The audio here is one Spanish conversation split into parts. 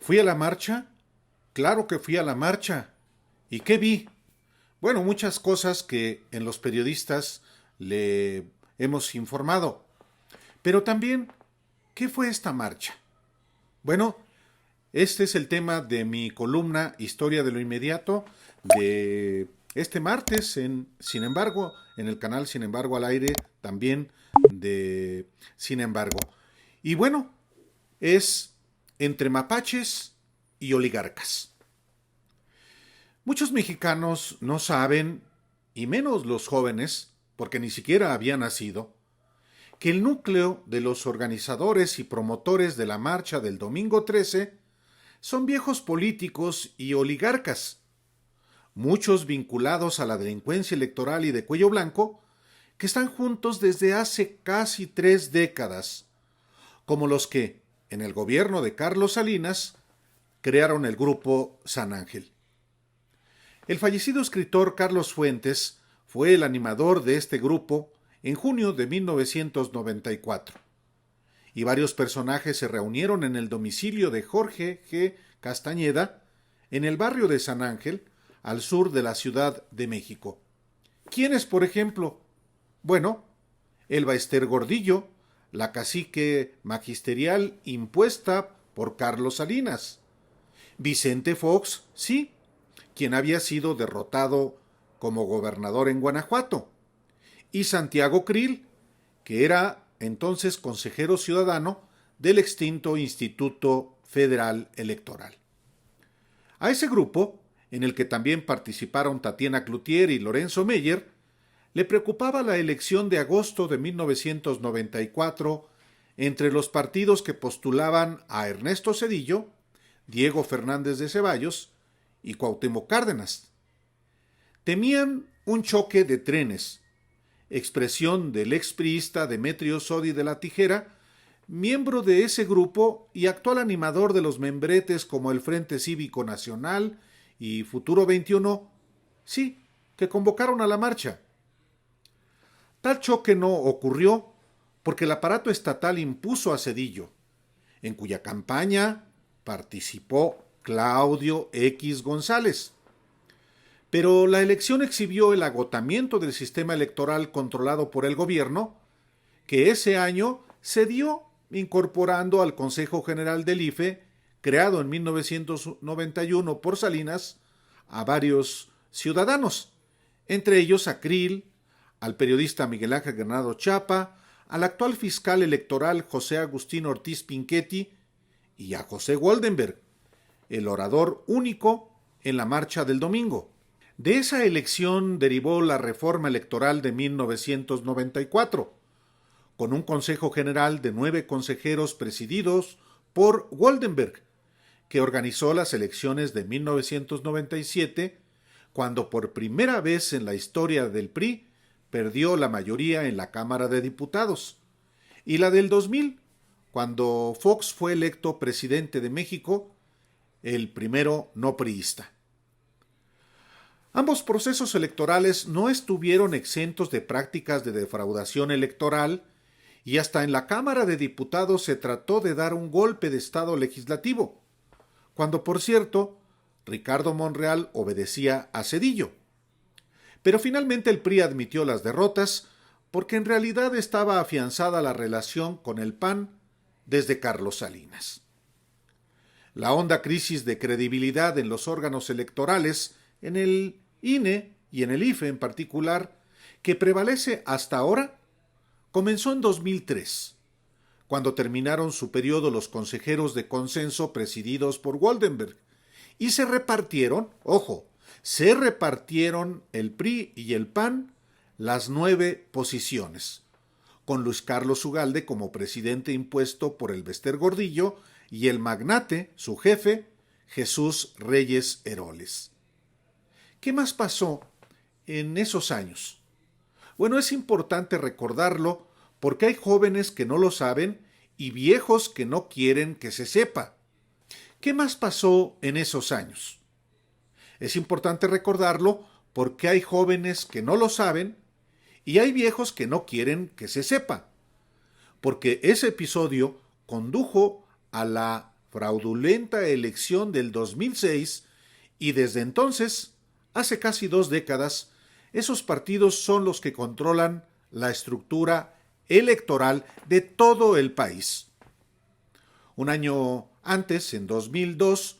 ¿Fui a la marcha? Claro que fui a la marcha. ¿Y qué vi? Bueno, muchas cosas que en los periodistas le hemos informado. Pero también, ¿qué fue esta marcha? Bueno, este es el tema de mi columna Historia de lo Inmediato de este martes Sin embargo, en el canal Sin embargo al aire, también de Sin embargo. Y bueno, es entre mapaches y oligarcas. Muchos mexicanos no saben, y menos los jóvenes, porque ni siquiera había nacido, que el núcleo de los organizadores y promotores de la marcha del domingo 13 son viejos políticos y oligarcas, muchos vinculados a la delincuencia electoral y de cuello blanco, que están juntos desde hace casi 3 décadas, como los que, en el gobierno de Carlos Salinas, crearon el grupo San Ángel. El fallecido escritor Carlos Fuentes fue el animador de este grupo en junio de 1994, y varios personajes se reunieron en el domicilio de Jorge G. Castañeda, en el barrio de San Ángel, al sur de la Ciudad de México. ¿Quiénes, por ejemplo? Bueno, Elba Ester Gordillo, la cacique magisterial impuesta por Carlos Salinas. Vicente Fox, sí, quien había sido derrotado como gobernador en Guanajuato. Y Santiago Krill, que era entonces consejero ciudadano del extinto Instituto Federal Electoral. A ese grupo, en el que también participaron Tatiana Cloutier y Lorenzo Meyer, le preocupaba la elección de agosto de 1994 entre los partidos que postulaban a Ernesto Zedillo, Diego Fernández de Ceballos y Cuauhtémoc Cárdenas. Temían un choque de trenes, expresión del expriista Demetrio Sodi de la Tijera, miembro de ese grupo y actual animador de los membretes como el Frente Cívico Nacional y Futuro 21, sí, que convocaron a la marcha. Tal choque no ocurrió porque el aparato estatal impuso a Zedillo, en cuya campaña participó Claudio X González. Pero la elección exhibió el agotamiento del sistema electoral controlado por el gobierno, que ese año cedió incorporando al Consejo General del IFE, creado en 1991 por Salinas, a varios ciudadanos, entre ellos a Krill, al periodista Miguel Ángel Granado Chapa, al actual fiscal electoral José Agustín Ortiz Pinchetti y a José Goldenberg, el orador único en la marcha del domingo. De esa elección derivó la reforma electoral de 1994, con un Consejo General de 9 consejeros presididos por Goldenberg, que organizó las elecciones de 1997, cuando por primera vez en la historia del PRI perdió la mayoría en la Cámara de Diputados, y la del 2000, cuando Fox fue electo presidente de México, el primero no priista. Ambos procesos electorales no estuvieron exentos de prácticas de defraudación electoral y hasta en la Cámara de Diputados se trató de dar un golpe de Estado legislativo, cuando, por cierto, Ricardo Monreal obedecía a Zedillo. Pero finalmente el PRI admitió las derrotas porque en realidad estaba afianzada la relación con el PAN desde Carlos Salinas. La honda crisis de credibilidad en los órganos electorales, en el INE y en el IFE en particular, que prevalece hasta ahora, comenzó en 2003, cuando terminaron su periodo los consejeros de consenso presididos por Goldenberg, y se repartieron el PRI y el PAN las 9 posiciones, con Luis Carlos Ugalde como presidente impuesto por Elba Ester Gordillo y el magnate, su jefe, Jesús Reyes Heroles. ¿Qué más pasó en esos años? Bueno, es importante recordarlo porque hay jóvenes que no lo saben y viejos que no quieren que se sepa. ¿Qué más pasó en esos años? Es importante recordarlo porque hay jóvenes que no lo saben y hay viejos que no quieren que se sepa, porque ese episodio condujo a la fraudulenta elección del 2006 y desde entonces, hace casi 2 décadas, esos partidos son los que controlan la estructura electoral de todo el país. Un año antes, en 2002,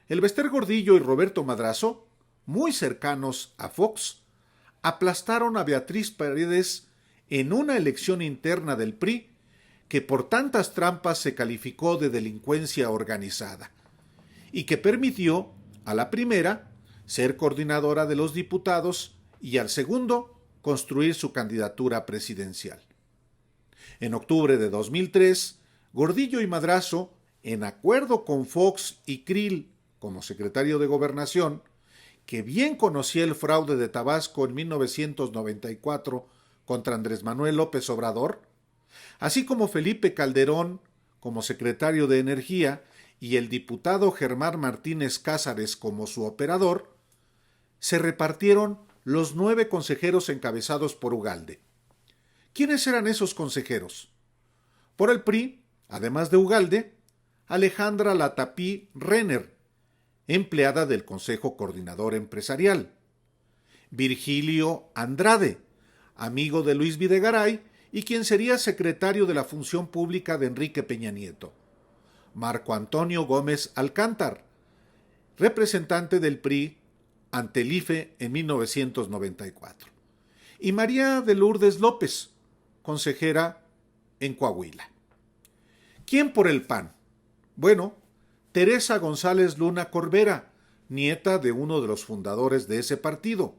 el Bester Gordillo y Roberto Madrazo, muy cercanos a Fox, aplastaron a Beatriz Paredes en una elección interna del PRI que por tantas trampas se calificó de delincuencia organizada y que permitió a la primera ser coordinadora de los diputados y al segundo construir su candidatura presidencial. En octubre de 2003, Gordillo y Madrazo, en acuerdo con Fox y Krill como secretario de Gobernación, que bien conocía el fraude de Tabasco en 1994 contra Andrés Manuel López Obrador, así como Felipe Calderón como secretario de Energía y el diputado Germán Martínez Cázares como su operador, se repartieron los 9 consejeros encabezados por Ugalde. ¿Quiénes eran esos consejeros? Por el PRI, además de Ugalde, Alejandra Latapí Renner, empleada del Consejo Coordinador Empresarial; Virgilio Andrade, amigo de Luis Videgaray y quien sería secretario de la Función Pública de Enrique Peña Nieto; Marco Antonio Gómez Alcántar, representante del PRI ante el IFE en 1994; y María de Lourdes López, consejera en Coahuila. ¿Quién por el PAN? Bueno, Teresa González Luna Corbera, nieta de uno de los fundadores de ese partido,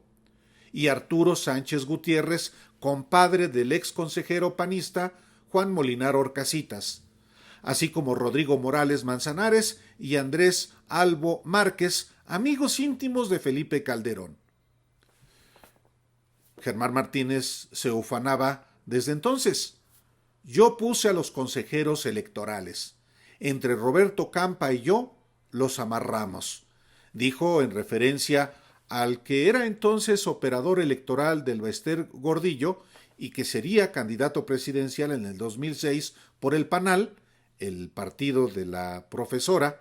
y Arturo Sánchez Gutiérrez, compadre del ex consejero panista Juan Molinar Orcasitas, así como Rodrigo Morales Manzanares y Andrés Albo Márquez, amigos íntimos de Felipe Calderón. Germán Martínez se ufanaba desde entonces. Yo puse a los consejeros electorales. Entre Roberto Campa y yo los amarramos, dijo en referencia al que era entonces operador electoral del Bester Gordillo y que sería candidato presidencial en el 2006 por el PANAL, el partido de la profesora,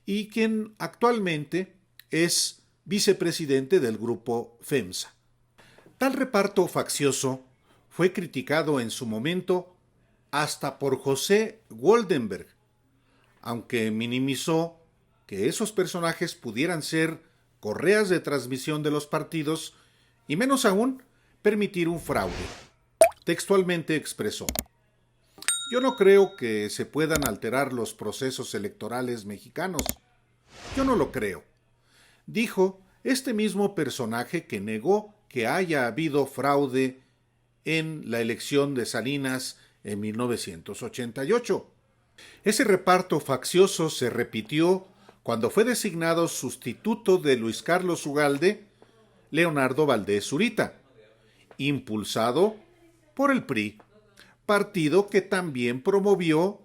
y quien actualmente es vicepresidente del grupo FEMSA. Tal reparto faccioso fue criticado en su momento hasta por José Goldenberg, aunque minimizó que esos personajes pudieran ser correas de transmisión de los partidos y menos aún permitir un fraude. Textualmente expresó: yo no creo que se puedan alterar los procesos electorales mexicanos. Yo no lo creo. Dijo este mismo personaje que negó que haya habido fraude en la elección de Salinas en 1988. Ese reparto faccioso se repitió cuando fue designado sustituto de Luis Carlos Ugalde, Leonardo Valdés Zurita, impulsado por el PRI, partido que también promovió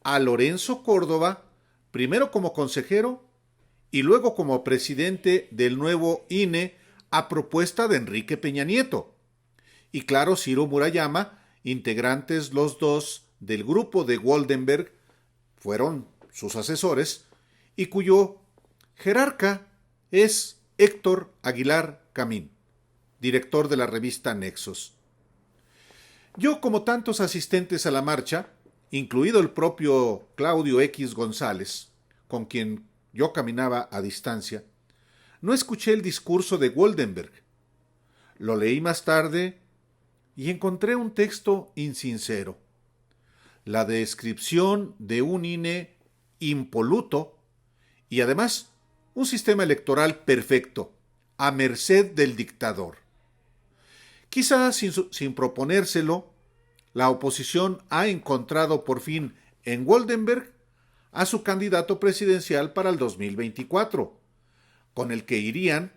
a Lorenzo Córdoba, primero como consejero y luego como presidente del nuevo INE a propuesta de Enrique Peña Nieto. Y claro, Ciro Murayama, integrantes los dos del grupo de Goldenberg, fueron sus asesores, y cuyo jerarca es Héctor Aguilar Camín, director de la revista Nexos. Yo, como tantos asistentes a la marcha, incluido el propio Claudio X González, con quien yo caminaba a distancia, no escuché el discurso de Goldenberg. Lo leí más tarde y encontré un texto insincero. La descripción de un INE impoluto y además un sistema electoral perfecto, a merced del dictador. Quizás sin proponérselo, la oposición ha encontrado por fin en Goldenberg a su candidato presidencial para el 2024, con el que irían,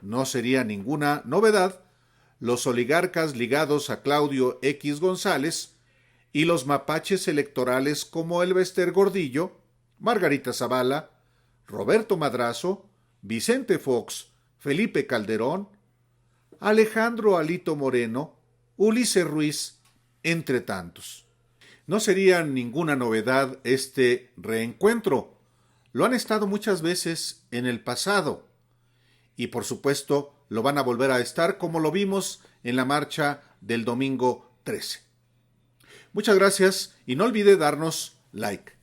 no sería ninguna novedad, los oligarcas ligados a Claudio X González y los mapaches electorales como el Bester Gordillo, Margarita Zavala, Roberto Madrazo, Vicente Fox, Felipe Calderón, Alejandro Alito Moreno, Ulises Ruiz, entre tantos. No sería ninguna novedad este reencuentro. Lo han estado muchas veces en el pasado y por supuesto lo van a volver a estar como lo vimos en la marcha del domingo 13. Muchas gracias y no olvide darnos like.